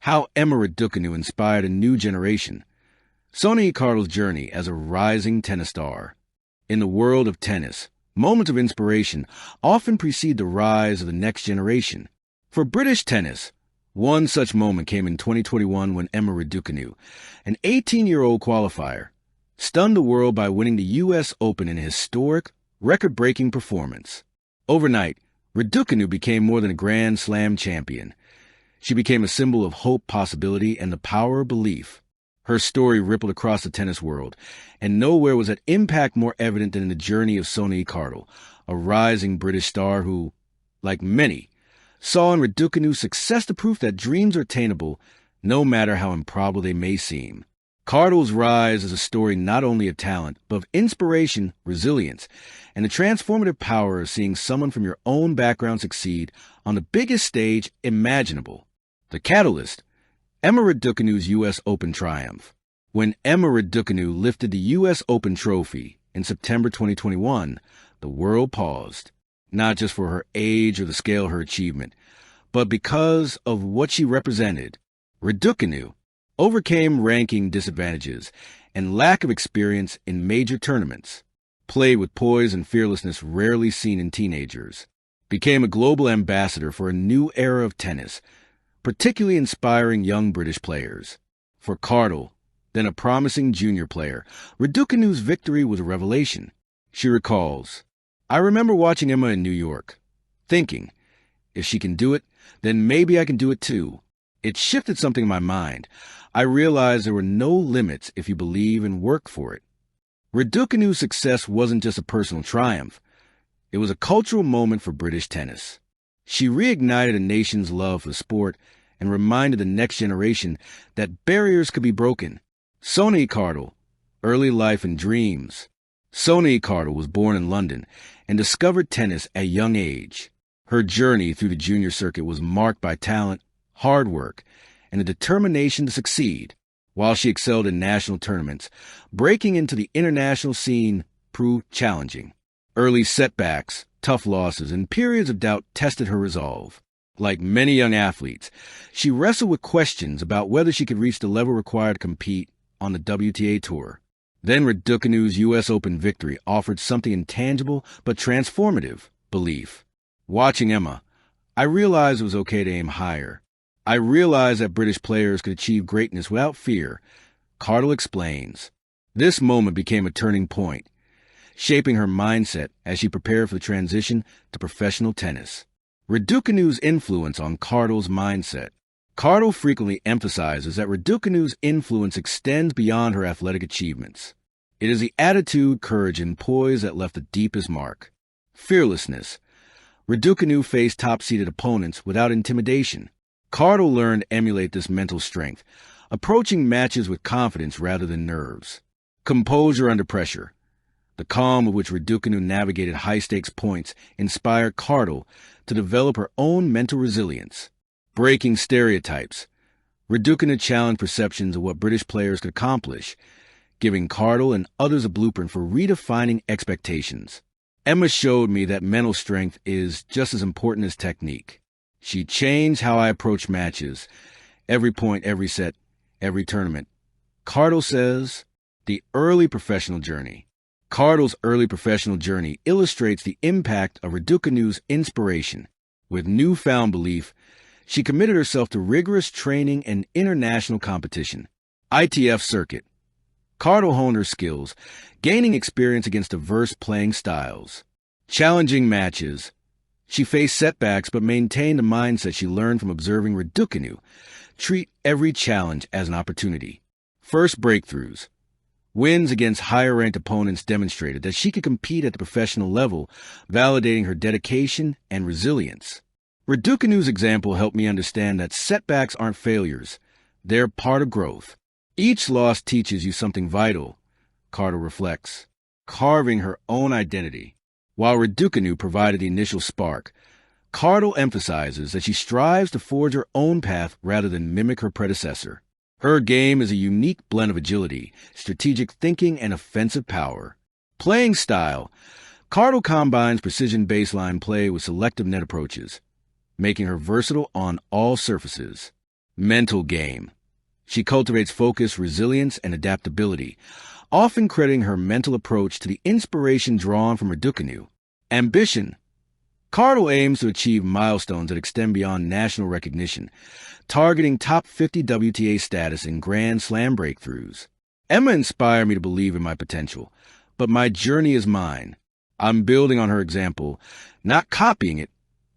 How Emma Raducanu inspired a new generation. Sonay Kartal's journey as a rising tennis star. In the world of tennis, moments of inspiration often precede the rise of the next generation. For British tennis, one such moment came in 2021 when Emma Raducanu, an 18-year-old qualifier, stunned the world by winning the U.S. Open in a historic, record-breaking performance. Overnight, Raducanu became more than a Grand Slam champion. She became a symbol of hope, possibility, and the power of belief. Her story rippled across the tennis world, and nowhere was that impact more evident than in the journey of Sonay Kartal, a rising British star who, like many, saw in Raducanu's success the proof that dreams are attainable, no matter how improbable they may seem. Kartal's rise is a story not only of talent, but of inspiration, resilience, and the transformative power of seeing someone from your own background succeed on the biggest stage imaginable. The catalyst, Emma Raducanu's U.S. Open triumph. When Emma Raducanu lifted the U.S. Open trophy in September 2021, the world paused, not just for her age or the scale of her achievement, but because of what she represented. Raducanu overcame ranking disadvantages and lack of experience in major tournaments, played with poise and fearlessness rarely seen in teenagers, became a global ambassador for a new era of tennis, particularly inspiring young British players. For Kartal, then a promising junior player, Raducanu's victory was a revelation. She recalls, "I remember watching Emma in New York, thinking, if she can do it, then maybe I can do it too. It shifted something in my mind. I realized there were no limits if you believe and work for it." Raducanu's success wasn't just a personal triumph. It was a cultural moment for British tennis. She reignited a nation's love for the sport and reminded the next generation that barriers could be broken. Sonay Kartal, early life and dreams. Sonay Kartal was born in London and discovered tennis at a young age. Her journey through the junior circuit was marked by talent, hard work, and a determination to succeed. While she excelled in national tournaments, breaking into the international scene proved challenging. Early setbacks, tough losses, and periods of doubt tested her resolve. Like many young athletes, she wrestled with questions about whether she could reach the level required to compete on the WTA Tour. Then Raducanu's U.S. Open victory offered something intangible but transformative: belief. Watching Emma, I realized it was okay to aim higher. I realized that British players could achieve greatness without fear. Kartal explains, this moment became a turning point, shaping her mindset as she prepared for the transition to professional tennis. Raducanu's influence on Kartal's mindset. Kartal frequently emphasizes that Raducanu's influence extends beyond her athletic achievements. It is the attitude, courage, and poise that left the deepest mark. Fearlessness. Raducanu faced top-seeded opponents without intimidation. Kartal learned to emulate this mental strength, approaching matches with confidence rather than nerves. Composure under pressure. The calm with which Raducanu navigated high-stakes points inspired Kartal to develop her own mental resilience. Breaking stereotypes. Raducanu challenged perceptions of what British players could accomplish, giving Kartal and others a blueprint for redefining expectations. Emma showed me that mental strength is just as important as technique. She changed how I approach matches, every point, every set, every tournament. Kartal says, the early professional journey. Kartal's early professional journey illustrates the impact of Raducanu's inspiration. With newfound belief, she committed herself to rigorous training and international competition. ITF circuit. Kartal honed her skills, gaining experience against diverse playing styles. Challenging matches. She faced setbacks but maintained a mindset she learned from observing Raducanu. Treat every challenge as an opportunity. First breakthroughs. Wins against higher-ranked opponents demonstrated that she could compete at the professional level, validating her dedication and resilience. Raducanu's example helped me understand that setbacks aren't failures. They're part of growth. Each loss teaches you something vital, Kartal reflects, carving her own identity. While Raducanu provided the initial spark, Kartal emphasizes that she strives to forge her own path rather than mimic her predecessor. Her game is a unique blend of agility, strategic thinking, and offensive power. Playing style. Kartal combines precision baseline play with selective net approaches, making her versatile on all surfaces. Mental game. She cultivates focus, resilience, and adaptability, often crediting her mental approach to the inspiration drawn from Raducanu. Ambition. Kartal aims to achieve milestones that extend beyond national recognition, targeting top 50 WTA status and Grand Slam breakthroughs. Emma inspired me to believe in my potential, but my journey is mine. I'm building on her example, not copying it.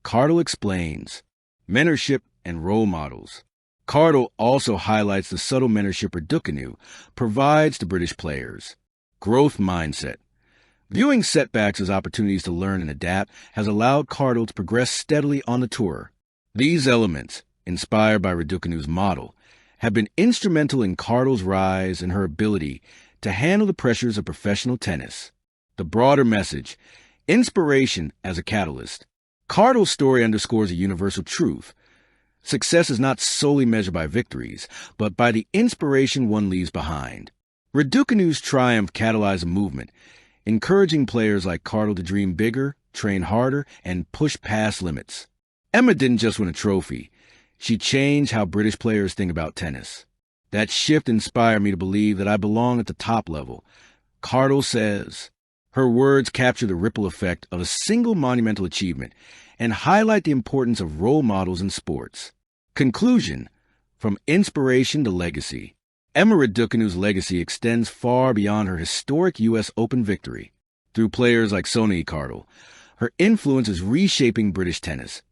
Kartal explains. Mentorship and role models. Kartal also highlights the subtle mentorship Raducanu provides to British players. Growth mindset. Viewing setbacks as opportunities to learn and adapt has allowed Kartal to progress steadily on the tour. These elements, inspired by Raducanu's model, have been instrumental in Kartal's rise and her ability to handle the pressures of professional tennis. The broader message, inspiration as a catalyst. Kartal's story underscores a universal truth. Success is not solely measured by victories, but by the inspiration one leaves behind. Raducanu's triumph catalyzed a movement, encouraging players like Kartal to dream bigger, train harder, and push past limits. Emma didn't just win a trophy. She changed how British players think about tennis. That shift inspired me to believe that I belong at the top level. Kartal says. Her words capture the ripple effect of a single monumental achievement and highlight the importance of role models in sports. Conclusion. From inspiration to legacy. Emma Raducanu's legacy extends far beyond her historic U.S. Open victory. Through players like Sonay Kartal, her influence is reshaping British tennis,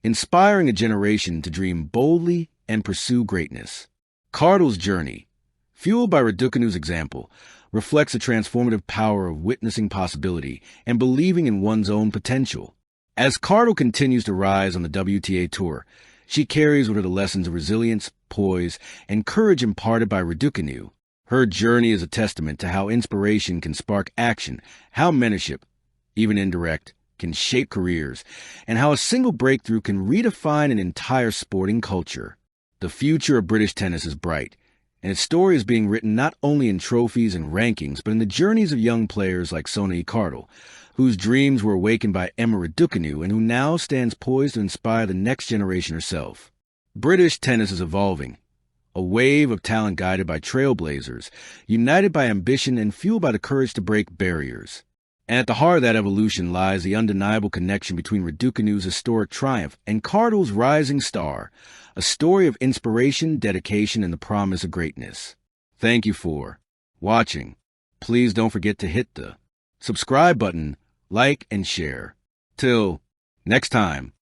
inspiring a generation to dream boldly and pursue greatness. Kartal's journey, fueled by Raducanu's example, reflects the transformative power of witnessing possibility and believing in one's own potential. As Kartal continues to rise on the WTA Tour, she carries with her the lessons of resilience, poise, and courage imparted by Raducanu. Her journey is a testament to how inspiration can spark action, how mentorship, even indirect, can shape careers, and how a single breakthrough can redefine an entire sporting culture. The future of British tennis is bright, and its story is being written not only in trophies and rankings, but in the journeys of young players like Sonay Kartal, whose dreams were awakened by Emma Raducanu and who now stands poised to inspire the next generation herself. British tennis is evolving, a wave of talent guided by trailblazers, united by ambition and fueled by the courage to break barriers. And at the heart of that evolution lies the undeniable connection between Raducanu's historic triumph and Kartal's rising star, a story of inspiration, dedication, and the promise of greatness. Thank you for watching. Please don't forget to hit the subscribe button, like, and share. Till next time.